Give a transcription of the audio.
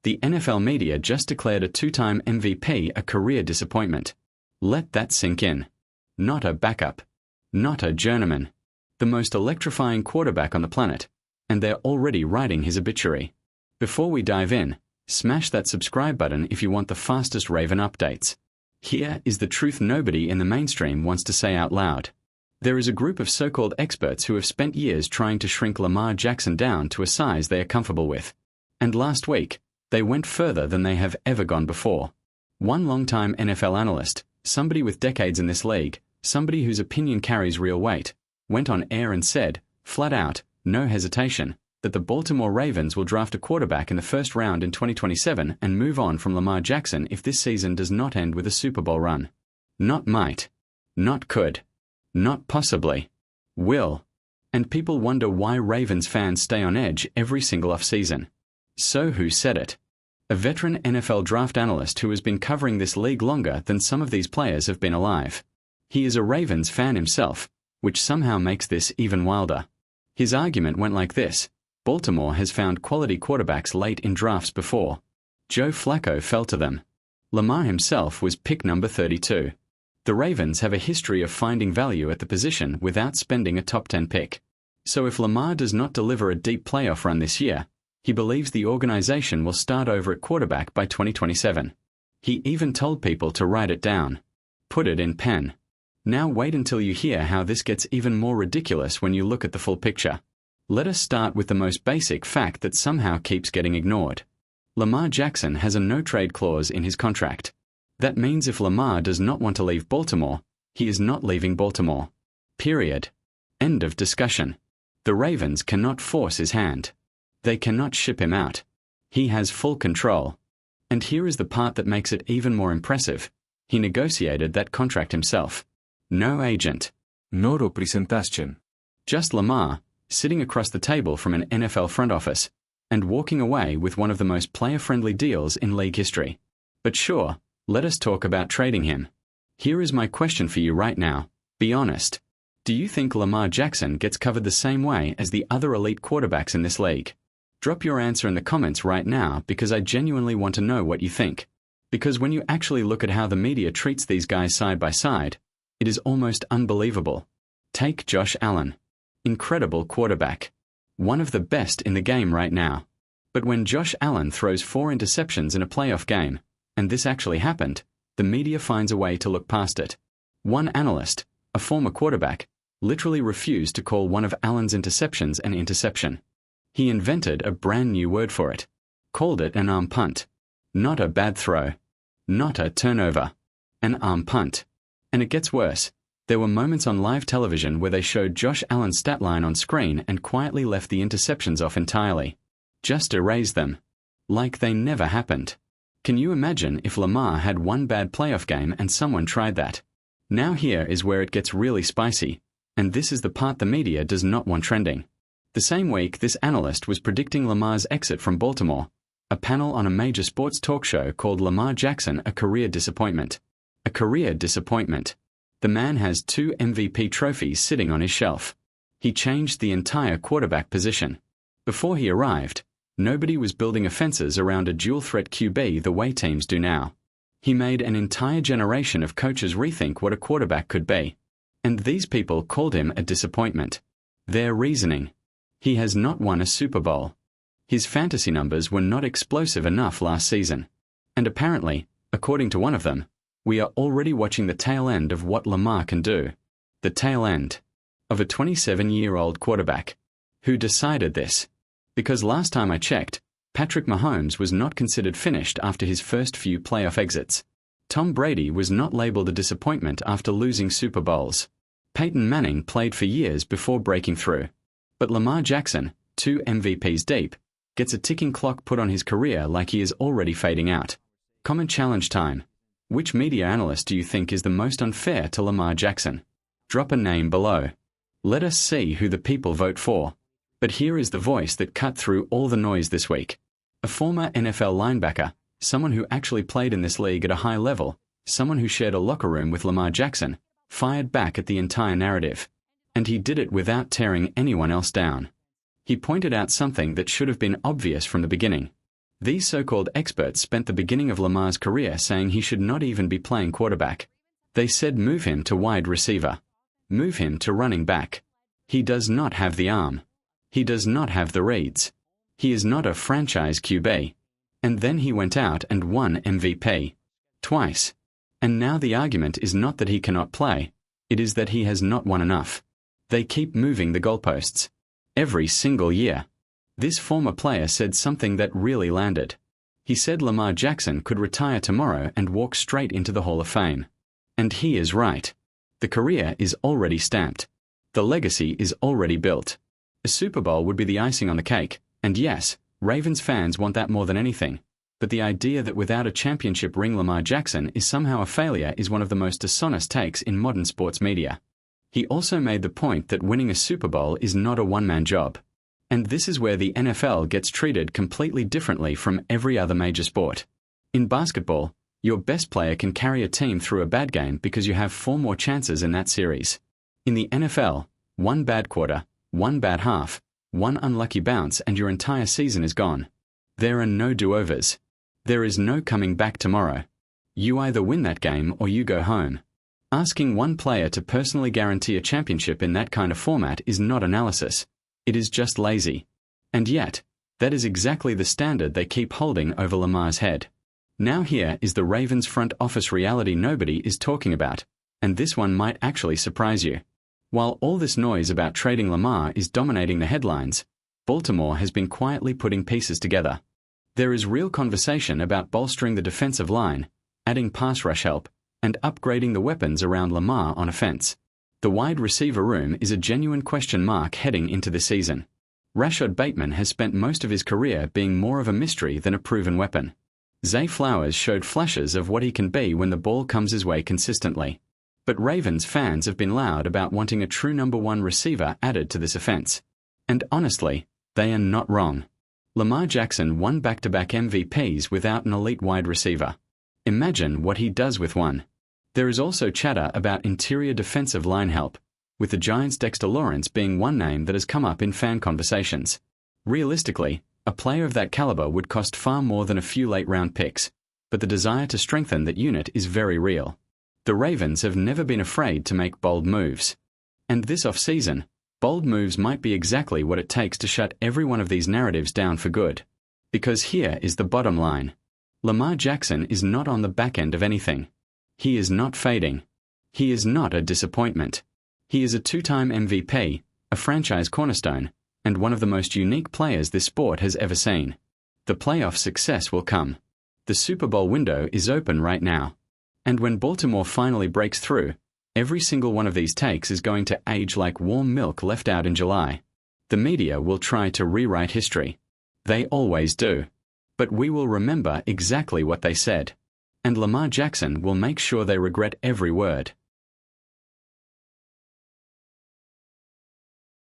The NFL media just declared a two-time MVP a career disappointment. Let that sink in. Not a backup. Not a journeyman. The most electrifying quarterback on the planet. And they're already writing his obituary. Before we dive in, smash that subscribe button if you want the fastest Raven updates. Here is the truth nobody in the mainstream wants to say out loud. There is a group of so-called experts who have spent years trying to shrink Lamar Jackson down to a size they are comfortable with. And last week, they went further than they have ever gone before. One longtime NFL analyst, somebody with decades in this league, somebody whose opinion carries real weight, went on air and said, flat out, no hesitation, that the Baltimore Ravens will draft a quarterback in the first round in 2027 and move on from Lamar Jackson if this season does not end with a Super Bowl run. Not might. Not could. Not possibly. Will. And people wonder why Ravens fans stay on edge every single offseason. So who said it? A veteran NFL draft analyst who has been covering this league longer than some of these players have been alive. He is a Ravens fan himself, which somehow makes this even wilder. His argument went like this: Baltimore has found quality quarterbacks late in drafts before. Joe Flacco fell to them. Lamar himself was pick number 32. The Ravens have a history of finding value at the position without spending a top 10 pick. So if Lamar does not deliver a deep playoff run this year, he believes the organization will start over at quarterback by 2027. He even told people to write it down. Put it in pen. Now wait until you hear how this gets even more ridiculous when you look at the full picture. Let us start with the most basic fact that somehow keeps getting ignored. Lamar Jackson has a no-trade clause in his contract. That means if Lamar does not want to leave Baltimore, he is not leaving Baltimore. Period. End of discussion. The Ravens cannot force his hand. They cannot ship him out. He has full control. And here is the part that makes it even more impressive. He negotiated that contract himself. No agent. No representation. Just Lamar, sitting across the table from an NFL front office, and walking away with one of the most player-friendly deals in league history. But sure, let us talk about trading him. Here is my question for you right now. Be honest. Do you think Lamar Jackson gets covered the same way as the other elite quarterbacks in this league? Drop your answer in the comments right now because I genuinely want to know what you think. Because when you actually look at how the media treats these guys side by side, it is almost unbelievable. Take Josh Allen. Incredible quarterback. One of the best in the game right now. But when Josh Allen throws 4 interceptions in a playoff game, and this actually happened, the media finds a way to look past it. One analyst, a former quarterback, literally refused to call one of Allen's interceptions an interception. He invented a brand new word for it. Called it an arm punt. Not a bad throw. Not a turnover. An arm punt. And it gets worse. There were moments on live television where they showed Josh Allen's stat line on screen and quietly left the interceptions off entirely. Just erased them. Like they never happened. Can you imagine if Lamar had one bad playoff game and someone tried that? Now here is where it gets really spicy, and this is the part the media does not want trending. The same week this analyst was predicting Lamar's exit from Baltimore, a panel on a major sports talk show called Lamar Jackson a career disappointment. A career disappointment. The man has 2 MVP trophies sitting on his shelf. He changed the entire quarterback position. Before he arrived, nobody was building offenses around a dual-threat QB the way teams do now. He made an entire generation of coaches rethink what a quarterback could be. And these people called him a disappointment. Their reasoning. He has not won a Super Bowl. His fantasy numbers were not explosive enough last season. And apparently, according to one of them, we are already watching the tail end of what Lamar can do. The tail end of a 27-year-old quarterback. Who decided this? Because last time I checked, Patrick Mahomes was not considered finished after his first few playoff exits. Tom Brady was not labeled a disappointment after losing Super Bowls. Peyton Manning played for years before breaking through. But Lamar Jackson, 2 MVPs deep, gets a ticking clock put on his career like he is already fading out. Comment challenge time. Which media analyst do you think is the most unfair to Lamar Jackson? Drop a name below. Let us see who the people vote for. But here is the voice that cut through all the noise this week. A former NFL linebacker, someone who actually played in this league at a high level, someone who shared a locker room with Lamar Jackson, fired back at the entire narrative. And he did it without tearing anyone else down. He pointed out something that should have been obvious from the beginning. These so-called experts spent the beginning of Lamar's career saying he should not even be playing quarterback. They said move him to wide receiver. Move him to running back. He does not have the arm. He does not have the reads. He is not a franchise QB. And then he went out and won MVP. Twice. And now the argument is not that he cannot play, it is that he has not won enough. They keep moving the goalposts. Every single year. This former player said something that really landed. He said Lamar Jackson could retire tomorrow and walk straight into the Hall of Fame. And he is right. The career is already stamped. The legacy is already built. A Super Bowl would be the icing on the cake, and yes, Ravens fans want that more than anything. But the idea that without a championship ring Lamar Jackson is somehow a failure is one of the most dishonest takes in modern sports media. He also made the point that winning a Super Bowl is not a one-man job. And this is where the NFL gets treated completely differently from every other major sport. In basketball, your best player can carry a team through a bad game because you have 4 more chances in that series. In the NFL, 1 bad quarter, 1 bad half, 1 unlucky bounce and your entire season is gone. There are no do-overs. There is no coming back tomorrow. You either win that game or you go home. Asking one player to personally guarantee a championship in that kind of format is not analysis. It is just lazy. And yet, that is exactly the standard they keep holding over Lamar's head. Now here is the Ravens front office reality nobody is talking about, and this one might actually surprise you. While all this noise about trading Lamar is dominating the headlines, Baltimore has been quietly putting pieces together. There is real conversation about bolstering the defensive line, adding pass rush help, and upgrading the weapons around Lamar on offense. The wide receiver room is a genuine question mark heading into the season. Rashad Bateman has spent most of his career being more of a mystery than a proven weapon. Zay Flowers showed flashes of what he can be when the ball comes his way consistently. But Ravens fans have been loud about wanting a true number 1 receiver added to this offense. And honestly, they are not wrong. Lamar Jackson won back-to-back MVPs without an elite wide receiver. Imagine what he does with one. There is also chatter about interior defensive line help, with the Giants' Dexter Lawrence being one name that has come up in fan conversations. Realistically, a player of that caliber would cost far more than a few late-round picks, but the desire to strengthen that unit is very real. The Ravens have never been afraid to make bold moves. And this offseason, bold moves might be exactly what it takes to shut every one of these narratives down for good. Because here is the bottom line. Lamar Jackson is not on the back end of anything. He is not fading. He is not a disappointment. He is a 2-time MVP, a franchise cornerstone, and one of the most unique players this sport has ever seen. The playoff success will come. The Super Bowl window is open right now. And when Baltimore finally breaks through, every single one of these takes is going to age like warm milk left out in July. The media will try to rewrite history. They always do. But we will remember exactly what they said. And Lamar Jackson will make sure they regret every word.